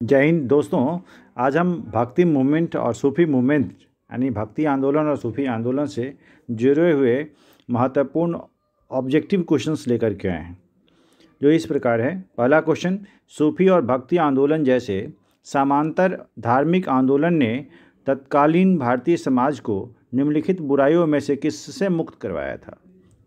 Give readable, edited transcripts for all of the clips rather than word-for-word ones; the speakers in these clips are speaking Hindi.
जय हिंद दोस्तों। आज हम भक्ति मूवमेंट और सूफी मूवमेंट यानी भक्ति आंदोलन और सूफी आंदोलन से जुड़े हुए महत्वपूर्ण ऑब्जेक्टिव क्वेश्चंस लेकर के आए हैं, जो इस प्रकार है। पहला क्वेश्चन, सूफी और भक्ति आंदोलन जैसे समांतर धार्मिक आंदोलन ने तत्कालीन भारतीय समाज को निम्नलिखित बुराइयों में से किससे मुक्त करवाया था?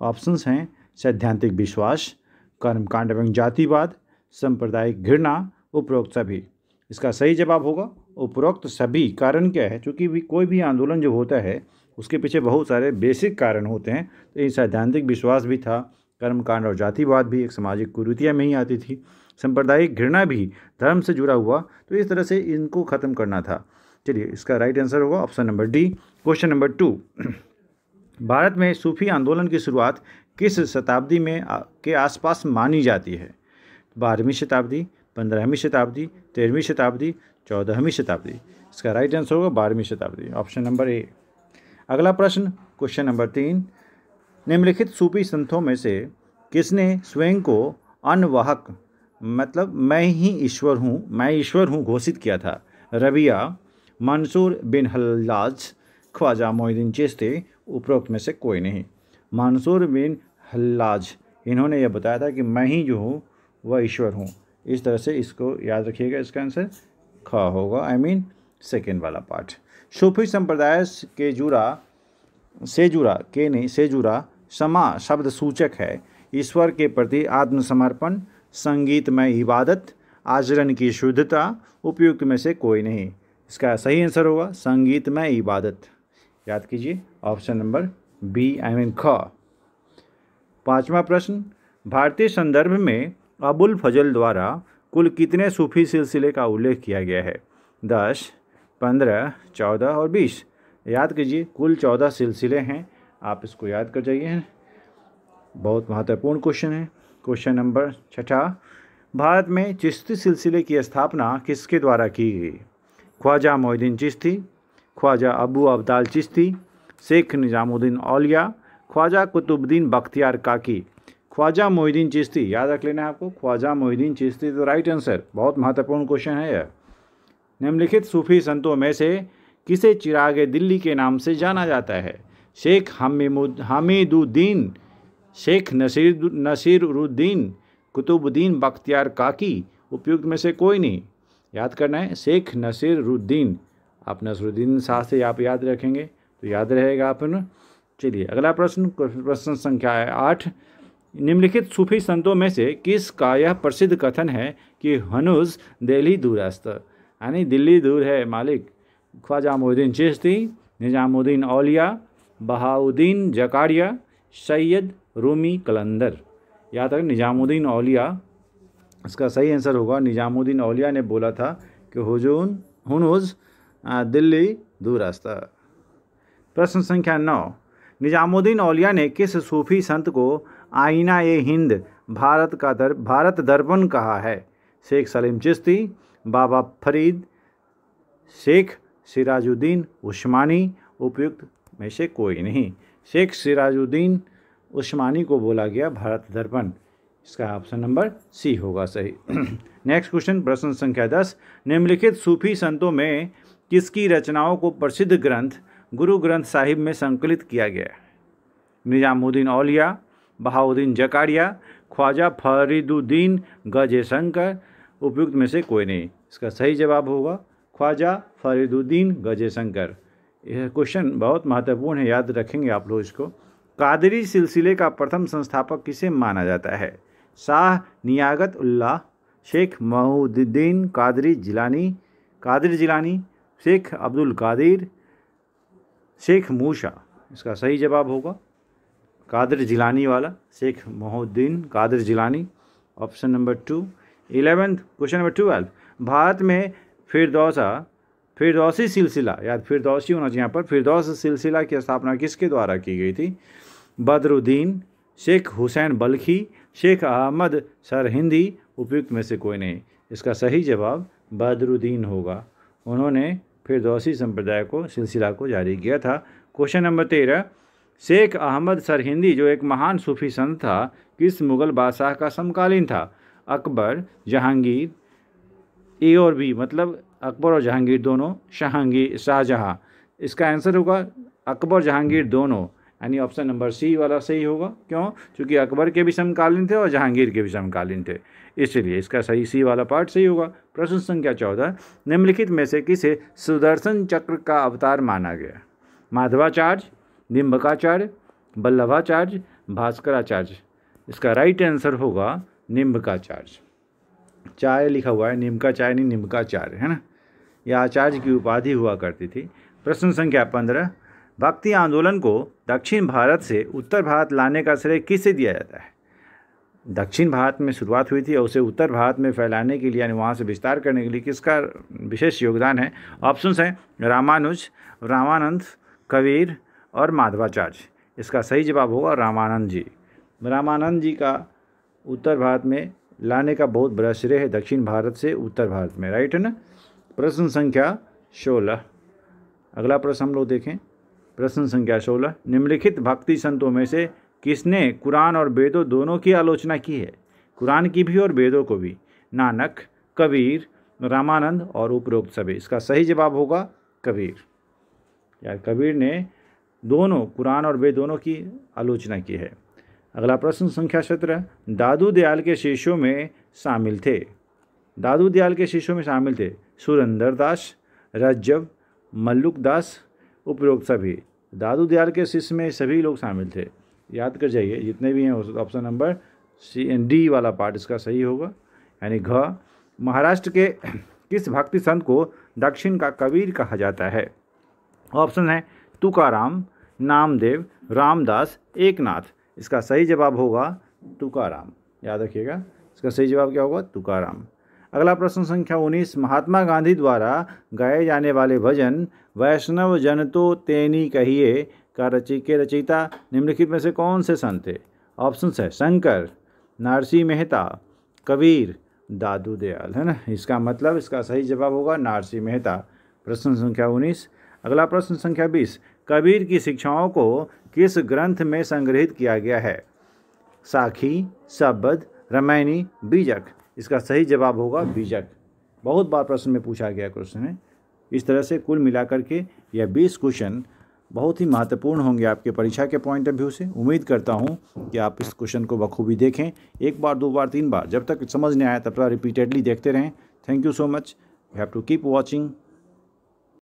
ऑप्शंस हैं सैद्धांतिक विश्वास, कर्मकांड एवं जातिवाद, सांप्रदायिक घृणा, उपरोक्त सभी। इसका सही जवाब होगा उपरोक्त सभी। कारण क्या है? क्योंकि कोई भी आंदोलन जो होता है उसके पीछे बहुत सारे बेसिक कारण होते हैं। तो ये सैद्धांतिक विश्वास भी था, कर्मकांड और जातिवाद भी एक सामाजिक कुरीतियाँ में ही आती थी, सांप्रदायिक घृणा भी धर्म से जुड़ा हुआ। तो इस तरह से इनको ख़त्म करना था। चलिए, इसका राइट आंसर होगा option number D. Question number 2, Bharat में सूफी आंदोलन की शुरुआत किस शताब्दी में के आसपास मानी जाती है? 12वीं शताब्दी, 15वीं शताब्दी, 13वीं शताब्दी, 14वीं शताब्दी। इसका राइट आंसर होगा 12वीं शताब्दी, ऑप्शन नंबर ए। अगला प्रश्न, क्वेश्चन नंबर 3, निम्नलिखित सूफी संतों में से किसने स्वयं को अनवाहक मतलब मैं ईश्वर हूँ घोषित किया था? रबिया, मंसूर बिन हल्लाज, ख्वाजा मोइनुद्दीन चिश्ती, उपरोक्त में से कोई नहीं। मंसूर बिन हल्लाज, इन्होंने यह बताया था कि मैं ही जो हूँ वह ईश्वर हूँ। इस तरह से इसको याद रखिएगा। इसका आंसर ख होगा, सेकेंड वाला पार्ट। सूफी संप्रदाय से जुड़ा समा शब्द सूचक है ईश्वर के प्रति आत्मसमर्पण, संगीतमय इबादत, आचरण की शुद्धता, उपयुक्त में से कोई नहीं। इसका सही आंसर होगा संगीतमय इबादत। याद कीजिए, ऑप्शन नंबर बी ख। 5वां प्रश्न, भारतीय संदर्भ में अबुल फजल द्वारा कुल कितने सूफी सिलसिले का उल्लेख किया गया है? 10, 15, 14 और 20। याद कीजिए, कुल 14 सिलसिले हैं। आप इसको याद कर जाइए, बहुत महत्वपूर्ण क्वेश्चन है। क्वेश्चन नंबर 6, भारत में चिश्ती सिलसिले की स्थापना किसके द्वारा की गई? ख्वाजा मोइनुद्दीन चिश्ती, ख्वाजा अबू अब्दाल चिश्ती, शेख निजामुद्दीन औलिया, ख्वाजा कुतुबुद्दीन बख्तियार काकी। ख्वाजा मोइनुद्दीन चिश्ती, याद रख लेना है आपको, ख्वाजा मोइनुद्दीन चिश्ती तो राइट आंसर। बहुत महत्वपूर्ण क्वेश्चन है यह। निम्नलिखित सूफी संतों में से किसे चिरागे दिल्ली के नाम से जाना जाता है? शेख हामिदुद्दीन, शेख नसीरुद्दीन, कुतुबुद्दीन बख्तियार काकी, उपयुक्त में से कोई नहीं। याद करना है शेख नसीरुद्दीन। आप नसीरुद्दीन शाह से आप याद रखेंगे तो याद रहेगा अपन। चलिए, अगला प्रश्न संख्या है 8, निम्नलिखित सूफी संतों में से किसका यह प्रसिद्ध कथन है कि हनूज दिल्ली दूरस्त, यानी दिल्ली दूर है मालिक? ख्वाजा मोइनुद्दीन चिश्ती, निजामुद्दीन औलिया, बहाउद्दीन जकारिया, सैयद रूमी कलंदर। याद रखें निजामुद्दीन औलिया। इसका सही आंसर होगा निजामुद्दीन औलिया ने बोला था कि हनूज दिल्ली दूरस्त। प्रश्न संख्या 9, निजामुद्दीन औलिया ने किस सूफी संत को आईना ए हिंद भारत दर्पण कहा है? शेख सलीम चिश्ती, बाबा फरीद, शेख सिराजुद्दीन उस्मानी, उपयुक्त में से कोई नहीं। शेख सिराजुद्दीन उस्मानी को बोला गया भारत दर्पण। इसका ऑप्शन नंबर सी होगा सही। नेक्स्ट क्वेश्चन, प्रश्न संख्या 10, निम्नलिखित सूफी संतों में किसकी रचनाओं को प्रसिद्ध ग्रंथ गुरु ग्रंथ साहिब में संकलित किया गया है? निजामुद्दीन औलिया, बहाउद्दीन जकारिया, ख्वाजा फरीदुद्दीन गजेशंकर, उपयुक्त में से कोई नहीं। इसका सही जवाब होगा ख्वाजा फरीदुद्दीन गजेशंकर। यह क्वेश्चन बहुत महत्वपूर्ण है, याद रखेंगे आप लोग इसको। कादरी सिलसिले का प्रथम संस्थापक किसे माना जाता है? शाह नियागत उल्लाह, शेख महमूदुद्दीन कादरी जिलानी, शेख अब्दुल कादिर, शेख मूसा। इसका सही जवाब होगा कादिर जिलानी वाला, Sheikh Mahmududdin Qadir Jilani, option number 2। 11th question number 12, Bharat में फिरदौसी सिलसिला, याद फिरदौसी होना चाहिए यहाँ पर, फिरदौस सिलसिला की स्थापना किसके द्वारा की गई थी? बदरुद्दीन, शेख हुसैन बल्खी, शेख अहमद सरहिंदी, उपयुक्त में से कोई नहीं। इसका सही जवाब बदरुद्दीन होगा। उन्होंने फिरदौसी संप्रदाय को सिलसिला को जारी किया था। क्वेश्चन नंबर 13, शेख अहमद सरहिंदी जो एक महान सूफी संत था, किस मुग़ल बादशाह का समकालीन था? अकबर, जहांगीर, ए और बी मतलब अकबर और जहांगीर दोनों, शाहजहाँ। इसका आंसर होगा अकबर जहांगीर दोनों, यानी ऑप्शन नंबर सी वाला सही होगा। क्यों? क्योंकि अकबर के भी समकालीन थे और जहांगीर के भी समकालीन थे, इसलिए इसका सही सी वाला पार्ट सही होगा। प्रश्न संख्या 14, निम्नलिखित में से किसे सुदर्शन चक्र का अवतार माना गया? माधवाचार्य, निम्बकाचार्य, वल्लभाचार्य, भास्कराचार्य। इसका राइट आंसर होगा निम्बकाचार्य। चाय लिखा हुआ है, नीम का चाय नहीं, निम्बकाचार्य है ना। यह आचार्य की उपाधि हुआ करती थी। प्रश्न संख्या 15, भक्ति आंदोलन को दक्षिण भारत से उत्तर भारत लाने का श्रेय किसे दिया जाता है? दक्षिण भारत में शुरुआत हुई थी और उसे उत्तर भारत में फैलाने के लिए यानी वहाँ से विस्तार करने के लिए किसका विशेष योगदान है? ऑप्शंस हैं रामानुज, रामानंद, कबीर और माधवाचार्य। इसका सही जवाब होगा रामानंद जी। रामानंद जी का उत्तर भारत में लाने का बहुत बड़ा श्रेय है, दक्षिण भारत से उत्तर भारत में, राइट है ना। प्रश्न संख्या 16, अगला प्रश्न हम लोग देखें। प्रश्न संख्या 16, निम्नलिखित भक्ति संतों में से किसने कुरान और वेदों दोनों की आलोचना की है? कुरान की भी और वेदों को भी। नानक, कबीर, रामानंद और उपरोक्त सभी। इसका सही जवाब होगा कबीर। यार कबीर ने दोनों कुरान और वेद दोनों की आलोचना की है। अगला प्रश्न संख्या 17, दादू दयाल के शिष्यों में शामिल थे। दादू दयाल के शिष्यों में शामिल थे सुरेंद्र दास, रज्जब, मल्लुक दास, उपरोक्त सभी। दादू दयाल के शिष्य में सभी लोग शामिल थे, याद कर जाइए जितने भी हैं। ऑप्शन नंबर डी वाला पार्ट इसका सही होगा, यानी घ। महाराष्ट्र के किस भक्ति संत को दक्षिण का कबीर कहा जाता है? ऑप्शन है तुकाराम, नामदेव, रामदास, एकनाथ। इसका सही जवाब होगा तुकाराम, याद रखिएगा। इसका सही जवाब क्या होगा? तुकाराम। अगला प्रश्न संख्या 19, महात्मा गांधी द्वारा गाए जाने वाले भजन वैष्णव जन तो तेनी कहिए का रचयिता निम्नलिखित में से कौन से संत थे? ऑप्शन है शंकर, नरसिंह मेहता, कबीर, दादू दयाल, है ना। इसका मतलब इसका सही जवाब होगा नरसिंह मेहता। प्रश्न संख्या 19। अगला प्रश्न संख्या 20, कबीर की शिक्षाओं को किस ग्रंथ में संग्रहित किया गया है? साखी, शब्द, रामायणी, बीजक। इसका सही जवाब होगा बीजक। बहुत बार प्रश्न में पूछा गया क्वेश्चन है। इस तरह से कुल मिलाकर के यह 20 क्वेश्चन बहुत ही महत्वपूर्ण होंगे आपके परीक्षा के पॉइंट ऑफ व्यू से। उम्मीद करता हूं कि आप इस क्वेश्चन को बखूबी देखें, एक बार, दो बार, तीन बार, जब तक समझ नहीं आया तब तक रिपीटेडली देखते रहें। Thank you so much. You have to keep watching.